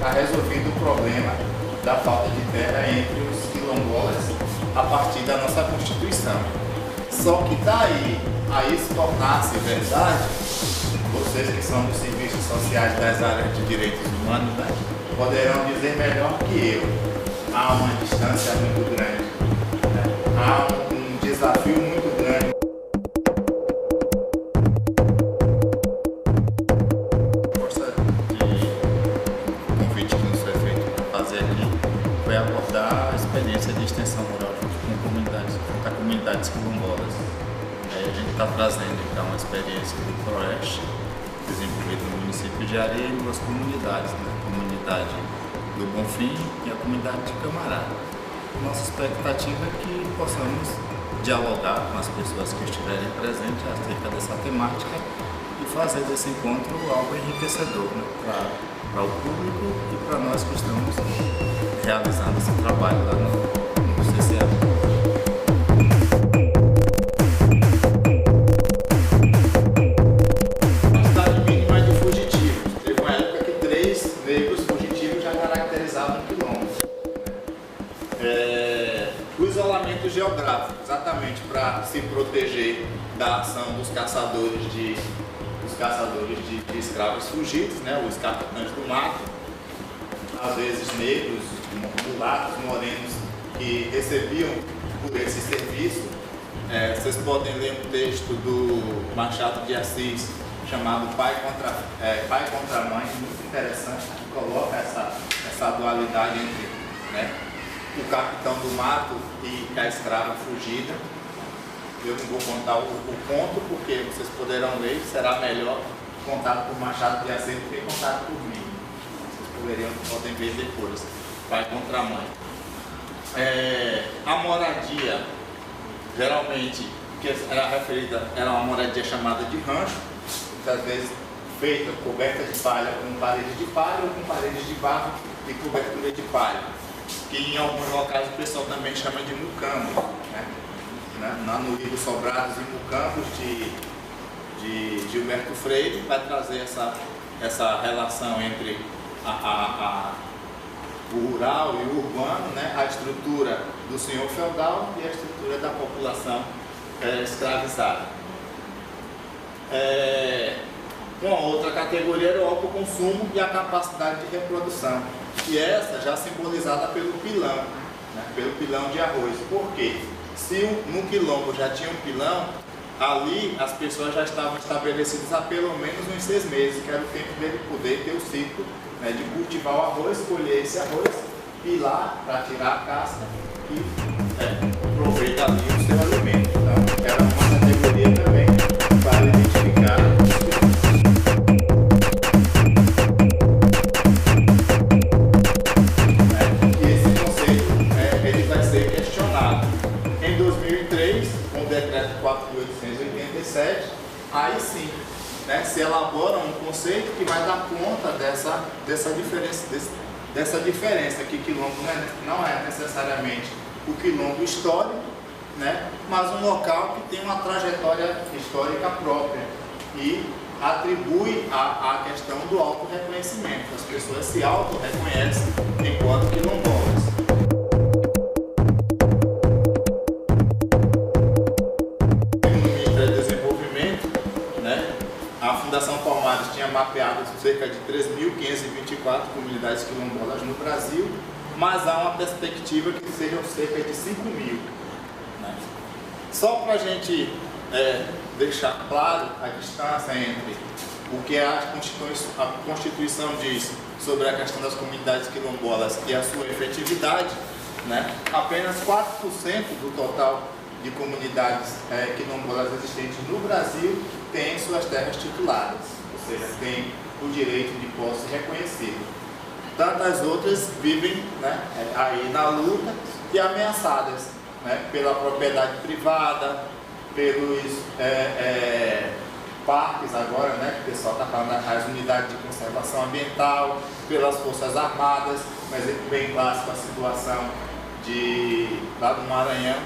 está resolvendo o problema da falta de terra entre os quilombolas a partir da nossa Constituição. Só que daí a isso tornar-se verdade, vocês que são dos serviços sociais das áreas de direitos humanos, né, poderão dizer melhor que eu. Há uma distância muito grande, né? Há um desafio muito grande. A proposta de convite que nos foi feito para fazer aqui foi abordar a experiência de extensão rural junto com comunidades quilombolas. A gente está trazendo então uma experiência do PROESH, desenvolvido no município de Areia, em duas comunidades, né? A comunidade do Bonfim e a comunidade de Camará. Nossa expectativa é que possamos dialogar com as pessoas que estiverem presentes acerca dessa temática e fazer desse encontro algo enriquecedor, né? Para o público e para nós que estamos realizando esse trabalho lá no CCA. O isolamento geográfico, exatamente para se proteger da ação dos caçadores de escravos fugidos, né, os capitães do mato, às vezes negros, mulatos, morenos, que recebiam por esse serviço. Vocês podem ler um texto do Machado de Assis chamado Pai contra Mãe, muito interessante, que coloca essa dualidade entre, né, o capitão do mato e a escrava fugida. Eu não vou contar o conto, porque vocês poderão ler, será melhor contado por Machado de Assis do que contado por mim. Vocês podem ver depois. Pai contra Mãe. A moradia, geralmente, que era referida, era uma moradia chamada de rancho, muitas vezes feita, coberta de palha, com paredes de palha ou com paredes de barro e cobertura de palha, que em alguns locais o pessoal também chama de mucambos, né? No livro Sobrados e Mucambos de Gilberto Freire, vai trazer essa relação entre o rural e o urbano, né? A estrutura do senhor feudal e a estrutura da população escravizada. Uma outra categoria era o autoconsumo e a capacidade de reprodução, e essa já simbolizada pelo pilão, né? Pelo pilão de arroz. Por quê? Se no quilombo já tinha um pilão, ali as pessoas já estavam estabelecidas há pelo menos uns 6 meses, que era o tempo dele poder ter o ciclo, né, de cultivar o arroz, colher esse arroz, pilar para tirar a casca e aproveitar ali o seu alimento. Então era uma categoria também para identificar. Decreto 4.887, aí sim, né, se elabora um conceito que vai dar conta dessa diferença, que quilombo não é necessariamente o quilombo histórico, né, mas um local que tem uma trajetória histórica própria e atribui a questão do auto-reconhecimento. As pessoas se auto-reconhecem enquanto quilombolas. A Fundação Palmares tinha mapeado cerca de 3.524 comunidades quilombolas no Brasil, mas há uma perspectiva que sejam cerca de 5.000. Né? Só para a gente deixar claro a distância entre o que a Constituição diz sobre a questão das comunidades quilombolas e a sua efetividade, né? Apenas 4% do total de comunidades quilombolas existentes no Brasil têm suas terras tituladas, ou seja, têm o direito de posse reconhecido. Tantas outras vivem, né, aí na luta e ameaçadas, né, pela propriedade privada, pelos parques agora, né, que o pessoal está falando, as unidades de conservação ambiental, pelas forças armadas, mas é bem clássico a situação lá do Maranhão,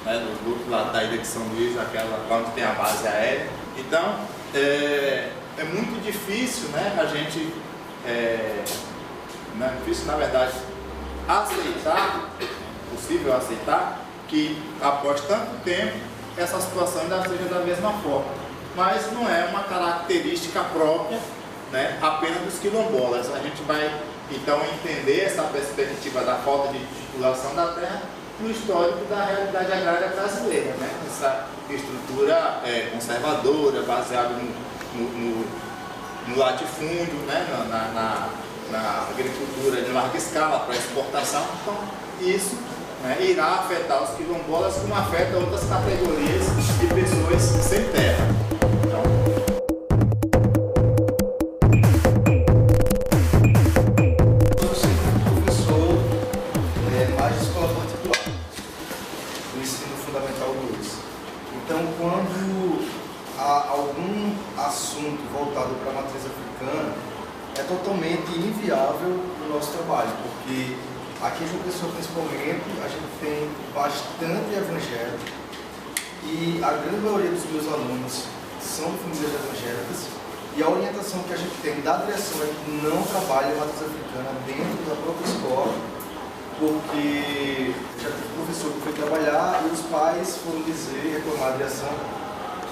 né, do outro lado da ilha de São Luís, aquela onde tem a base aérea. Então, é muito difícil, né, a gente não é difícil, na verdade, aceitar, possível aceitar, que após tanto tempo, essa situação ainda seja da mesma forma. Mas não é uma característica própria, né, apenas dos quilombolas. A gente vai, então, entender essa perspectiva da falta de titulação da terra no histórico da realidade agrária brasileira, né? Essa estrutura conservadora, baseada no latifúndio, né? na agricultura de larga escala para exportação. Então, isso, né, irá afetar os quilombolas como afeta outras categorias de pessoas sem terra. Então, eu sou professor mais de escola particular, do ensino fundamental 2. Então, quando há algum assunto voltado para a matriz africana, é totalmente inviável o nosso trabalho, porque aqui em João Pessoa, principalmente, a gente tem bastante evangélico e a grande maioria dos meus alunos são de famílias evangélicas, e a orientação que a gente tem da direção é que não trabalhe a matriz africana dentro da própria escola, porque já teve professor que foi trabalhar e os pais foram dizer, reclamar a direção,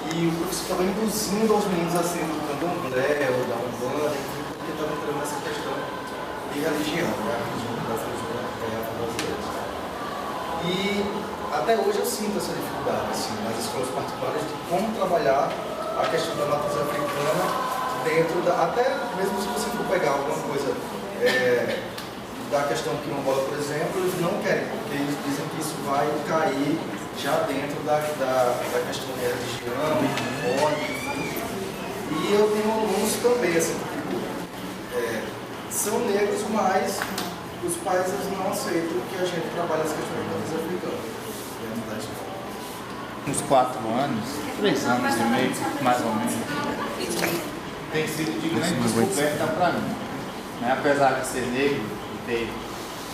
que o professor estava induzindo aos meninos a serem do candomblé ou da umbanda, porque estava entrando nessa questão de religião, né? A religião brasileira. E até hoje eu sinto essa dificuldade, assim, nas escolas particulares, de como trabalhar a questão da matriz africana dentro da... Até mesmo se você for pegar alguma coisa da questão quilombola, por exemplo, eles não querem, porque eles dizem que isso vai cair já dentro da questão da religião, ódio, enfim. E eu tenho alunos também, assim, são negros, mas os pais não aceitam que a gente trabalhe as questões da matriz africana dentro da escola. uns 4 anos, 3 anos e meio, mais ou menos, tem sido de grande descoberta para mim. Né? Apesar de ser negro, de ter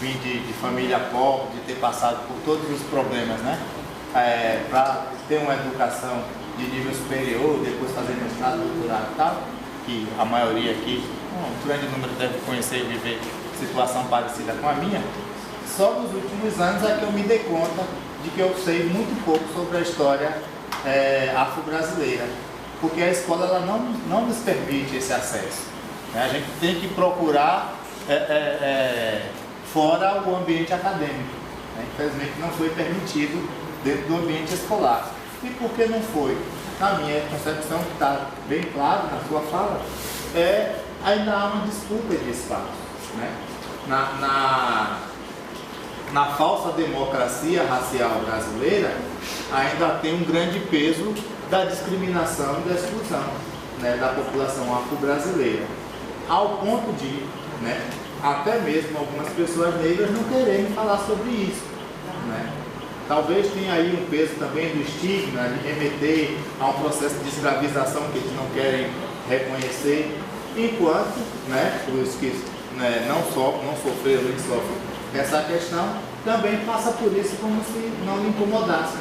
vindo de família pobre, de ter passado por todos os problemas, né? Para ter uma educação de nível superior, depois fazer mestrado, doutorado e tal, que a maioria aqui, um grande número deve conhecer e viver situação parecida com a minha, só nos últimos anos é que eu me dei conta de que eu sei muito pouco sobre a história afro-brasileira, porque a escola ela não nos permite esse acesso. Né? A gente tem que procurar fora o ambiente acadêmico. Né? Infelizmente não foi permitido dentro do ambiente escolar. E por que não foi? Na minha concepção, que está bem claro na sua fala, ainda há uma disputa de espaço. Né? Na falsa democracia racial brasileira, ainda tem um grande peso da discriminação e da exclusão, né, da população afro-brasileira, ao ponto de, né, até mesmo algumas pessoas negras não quererem falar sobre isso. Né? Talvez tenha aí um peso também do estigma, de remeter a um processo de escravização que eles não querem reconhecer, enquanto, né, os que não sofreram nem sofrem essa questão, também passa por isso como se não lhe incomodasse,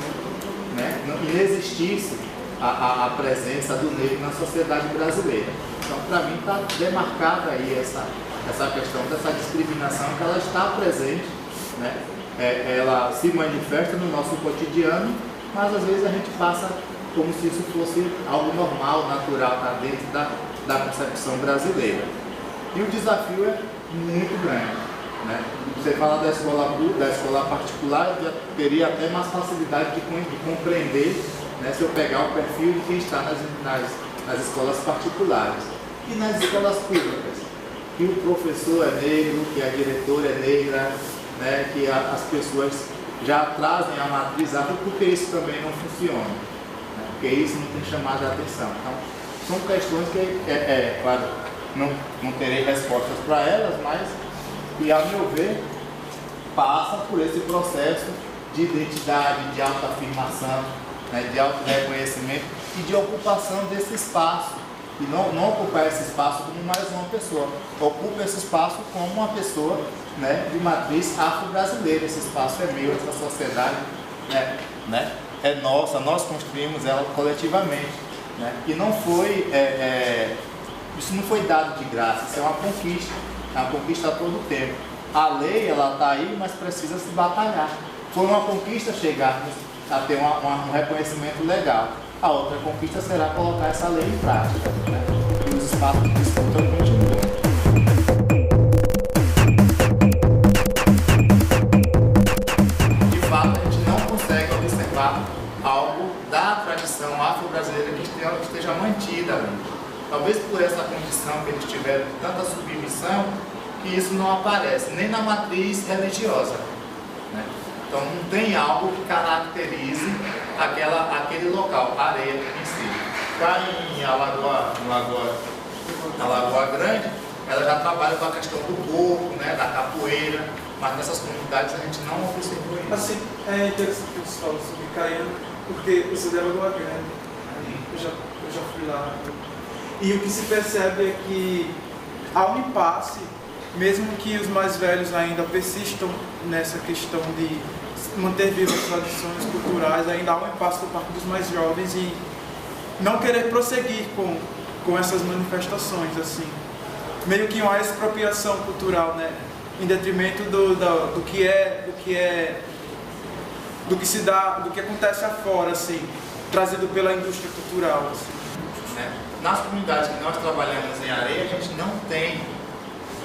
né? Não existisse a presença do negro na sociedade brasileira. Então, para mim, está demarcada aí essa questão dessa discriminação, que ela está presente, né? Ela se manifesta no nosso cotidiano, mas às vezes a gente passa como se isso fosse algo normal, natural, está dentro da concepção brasileira. E o desafio é muito grande. Né? Você fala da escola particular, eu já teria até mais facilidade de compreender, né, se eu pegar o perfil de quem está nas escolas particulares. E nas escolas públicas, que o professor é negro, que a diretora é negra, né, que as pessoas já trazem a matriz afro, porque isso também não funciona, né, porque isso não tem chamado a atenção. Então, são questões que, claro, não terei respostas para elas, mas que, a meu ver, passa por esse processo de identidade, de autoafirmação, né, de auto-reconhecimento e de ocupação desse espaço. E não ocupar esse espaço como mais uma pessoa, ocupa esse espaço como uma pessoa, né, de matriz afro-brasileira. Esse espaço é meu, essa sociedade, né, é nossa, nós construímos ela coletivamente. Né, e não foi, isso não foi dado de graça, isso é uma conquista. É uma conquista a todo tempo. A lei, ela está aí, mas precisa se batalhar. Foi uma conquista chegarmos a ter um reconhecimento legal. A outra conquista será colocar essa lei em prática, né? E os espaços de disputa continuam. De fato, a gente não consegue observar algo da tradição afro-brasileira que esteja mantida ali. Talvez por essa condição que eles tiveram de tanta submissão, que isso não aparece, nem na matriz religiosa, né? Então não tem algo que caracterize aquele local, a areia em si. Cá em na Lagoa Grande, ela já trabalha com a questão do corpo, né, da capoeira, mas nessas comunidades a gente não observou isso. Assim, é interessante que você fala sobre Caiana, porque eu sou de Lagoa Grande, eu já fui lá. E o que se percebe é que há um impasse, mesmo que os mais velhos ainda persistam nessa questão de manter vivas as tradições culturais, ainda há um impasse por parte dos mais jovens e não querer prosseguir com essas manifestações, assim. Meio que uma expropriação cultural, né? Em detrimento do que se dá, do que acontece afora, assim, trazido pela indústria cultural, assim. Nas comunidades que nós trabalhamos em areia, a gente não tem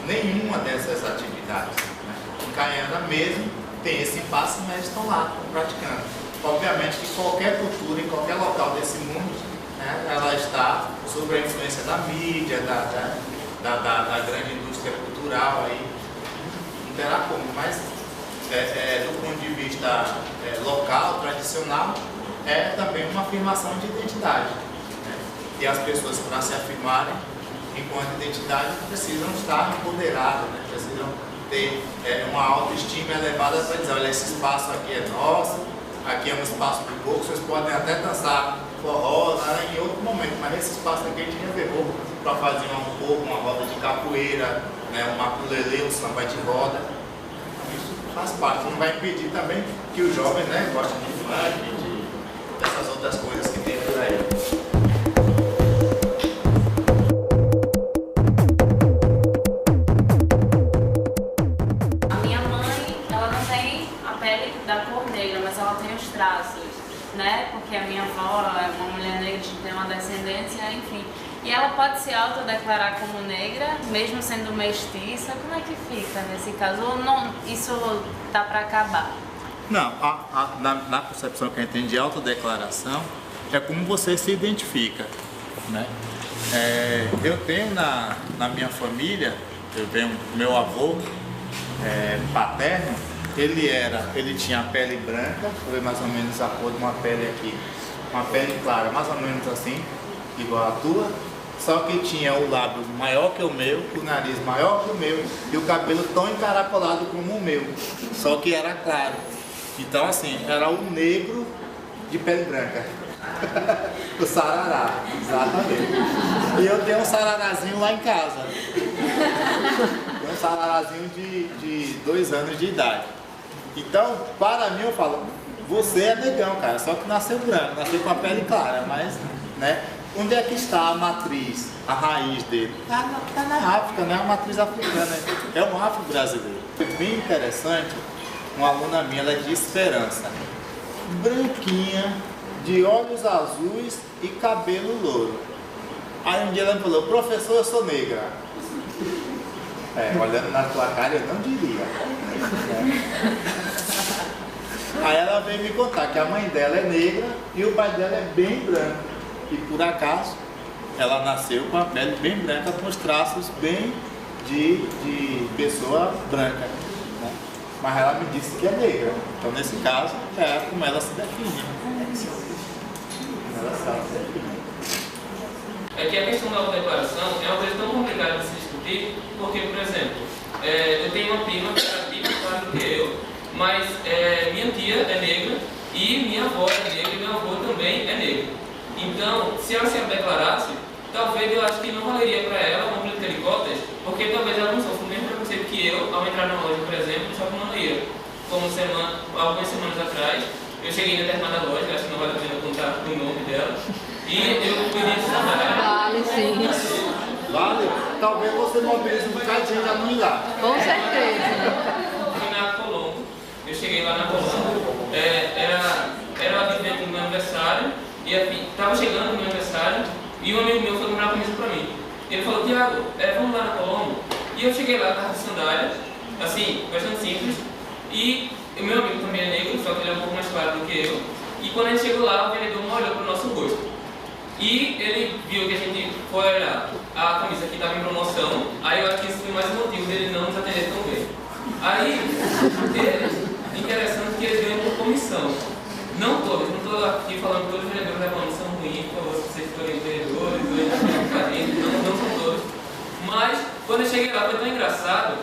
nenhuma dessas atividades, né? Em Caiana mesmo tem esse impasse, mas estão lá praticando. Obviamente que qualquer cultura, em qualquer local desse mundo, né, ela está sob a influência da mídia, da grande indústria cultural, aí não terá como, mas do ponto de vista local, tradicional, é também uma afirmação de identidade. E as pessoas, para se afirmarem enquanto identidade, precisam estar empoderadas, né? Precisam ter uma autoestima elevada para dizer, olha, esse espaço aqui é nosso, aqui é um espaço de pouco, vocês podem até dançar forró em outro momento, mas nesse espaço aqui a gente reservou para fazer um pouco, uma roda de capoeira, né? Um maculelê, um samba de roda. Isso faz parte, não vai impedir também que os jovens, né, gostem de funk, dessas outras coisas que tem por aí. Da cor negra, mas ela tem os traços, né? Porque a minha avó é uma mulher negra, tem uma descendência, enfim. E ela pode se autodeclarar como negra, mesmo sendo mestiça. Como é que fica nesse caso? Ou não, isso tá para acabar? Não, na concepção que a gente tem de autodeclaração, é como você se identifica, né? Eu tenho na minha família, meu avô paterno, ele tinha a pele branca, foi mais ou menos a cor de uma pele aqui, uma pele clara, mais ou menos assim, igual a tua, só que tinha o lábio maior que o meu, o nariz maior que o meu e o cabelo tão encaracolado como o meu, só que era claro. Então assim, era o negro de pele branca. O sarará, exatamente. E eu tenho um sararazinho lá em casa. Tenho um sararazinho de 2 anos de idade. Então, para mim, eu falo, você é negão, cara, só que nasceu branco, nasceu com a pele clara, mas, né? Onde é que está a matriz, a raiz dele? Está na África, né? A matriz africana, é um afro-brasileiro. Foi bem interessante, uma aluna minha, ela é de Esperança, branquinha, de olhos azuis e cabelo louro. Aí um dia ela me falou, professor, eu sou negra. Olhando na tua cara, eu não diria. Aí ela veio me contar que a mãe dela é negra e o pai dela é bem branco. E por acaso, ela nasceu com a pele bem branca, com os traços bem de pessoa branca, né? Mas ela me disse que é negra. Então, nesse caso, é como ela se define. Ela sabe se definir. É que a questão da autodeclaração é uma coisa tão complicada de se discutir, porque, por exemplo, eu tenho uma prima que é bem mais clara do que eu, mas minha tia é negra e minha avó é negra e meu avô também é negro. Então, se ela se declarasse, talvez eu acho que não valeria para ela uma política de cotas, porque talvez ela não sofra o mesmo preconceito que eu ao entrar na loja, por exemplo, só que não ia. Como algumas semanas atrás, eu cheguei em determinada loja, acho que não vale a pena contar o nome dela, e eu pedi trabalhar. Vale, sim. vale, talvez você mobilize um bocado de gente a não ir lá. Com certeza. Fui na Colombo, eu cheguei lá na Colombo, era o advento do meu aniversário, e estava chegando o meu aniversário, e um amigo meu foi comprar uma camisa pra mim. Ele falou, Tiago, vamos lá na Colombo. E eu cheguei lá, tava de sandália, assim, bastante simples, e o meu amigo também é negro, só que ele é um pouco mais claro do que eu. E quando a gente chegou lá, o vendedor não olhou para o nosso rosto. E ele viu que a gente foi olhar a camisa que estava em promoção, aí eu acho que isso foi mais um motivo dele não nos atender tão bem. Aí, interessante que eles ganham por comissão. Não todos, não estou aqui falando que todos os vendedores da Colombo são ruins, por favor, se vocês forem vendedores, não são todos. Mas, quando eu cheguei lá, foi tão engraçado,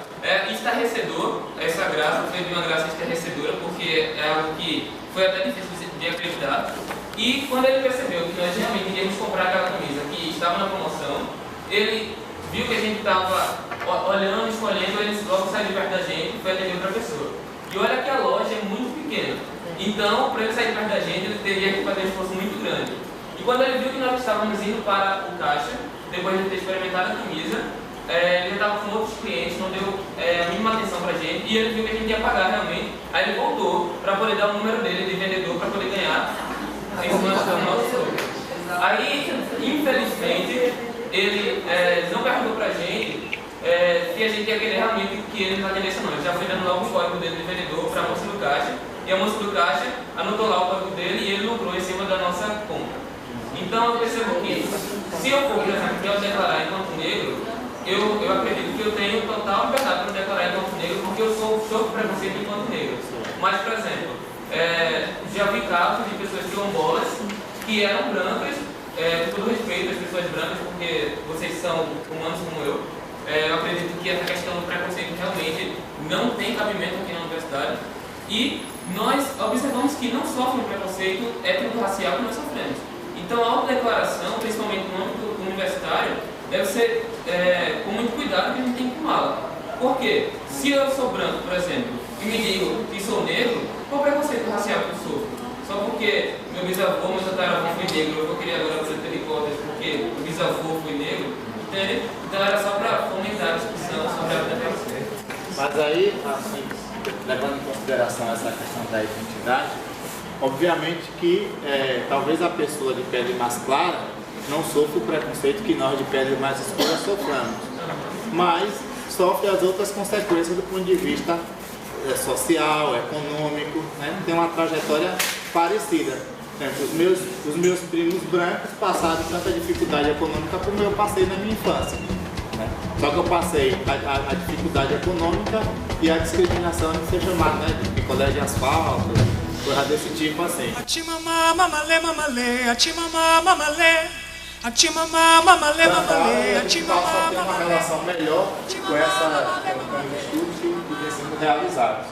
estarrecedor, essa graça foi de uma graça estarrecedora, porque é algo que foi até difícil de acreditar. E quando ele percebeu que nós realmente iríamos comprar aquela camisa que estava na promoção, ele viu que a gente estava olhando, escolhendo, ele logo saiu de perto da gente e foi atender outra pessoa. E olha que a loja é muito pequena, então para ele sair de perto da gente, ele teria que fazer um esforço muito grande. E quando ele viu que nós estávamos indo para o caixa, depois de ter experimentado a camisa, ele já estava com outros clientes, não deu a mínima atenção pra gente, e ele viu que a gente ia pagar realmente. Aí ele voltou para poder dar o número dele de vendedor para poder ganhar a informação do nosso sobre. Aí, infelizmente, ele não perguntou pra gente se a gente ia querer realmente que ele não atendesse não. Ele já foi dando logo o código dele de vendedor para a moça do caixa, e a moça do caixa anotou lá o código dele e ele lucrou em cima da nossa compra. Então eu percebo que, se eu for, por exemplo, eu declarar enquanto negro, eu acredito que eu tenho total liberdade para declarar enquanto negro, porque eu sou preconceito enquanto negro. Mas, por exemplo, já vi casos de pessoas quilombolas que eram brancas, com todo respeito às pessoas brancas, porque vocês são humanos como eu. Eu acredito que essa questão do preconceito realmente não tem cabimento aqui na universidade. E nós observamos que não sofrem o preconceito étnico-racial que nós sofremos. Então a autodeclaração, principalmente no âmbito universitário, deve ser com muito cuidado que a gente tem que tomá-la. Por quê? Se eu sou branco, por exemplo, e me digo que sou negro, qual o preconceito racial que eu sofro? Só porque meu bisavô, meu tataravô foi negro, eu vou querer agora fazer hipótese porque o bisavô foi negro, entende? Então era só para fomentar a discussão sobre a autodeclaração. Mas aí, assim, levando em consideração essa questão da identidade, obviamente que talvez a pessoa de pele mais clara não sofre o preconceito que nós de pele mais escura sofremos, mas sofre as outras consequências do ponto de vista social, econômico, né? Tem uma trajetória parecida. Os meus primos brancos passaram tanta dificuldade econômica como eu passei na minha infância, né? Só que eu passei a dificuldade econômica e a discriminação de ser chamado, né, de picolé de asfalto, coisa desse tipo assim. Tem uma relação melhor com os estudos que têm sido realizados.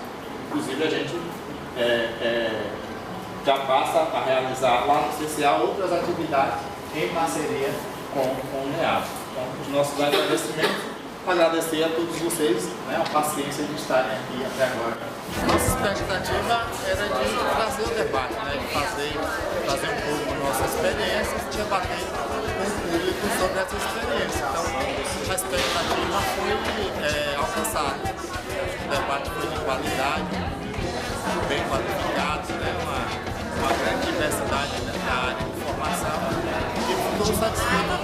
Inclusive a gente já passa a realizar lá no CCA outras atividades em parceria com o NEAB. Então, os nossos agradecimentos, agradecer a todos vocês, né, a paciência de estarem aqui até agora. Nossa expectativa era de trazer o debate, né, de fazer um pouco da nossa experiência e debater com o público sobre essa experiência. Então, a expectativa foi alcançada. O debate foi de qualidade, bem qualificado, né, uma grande diversidade da área de formação, e estou satisfeito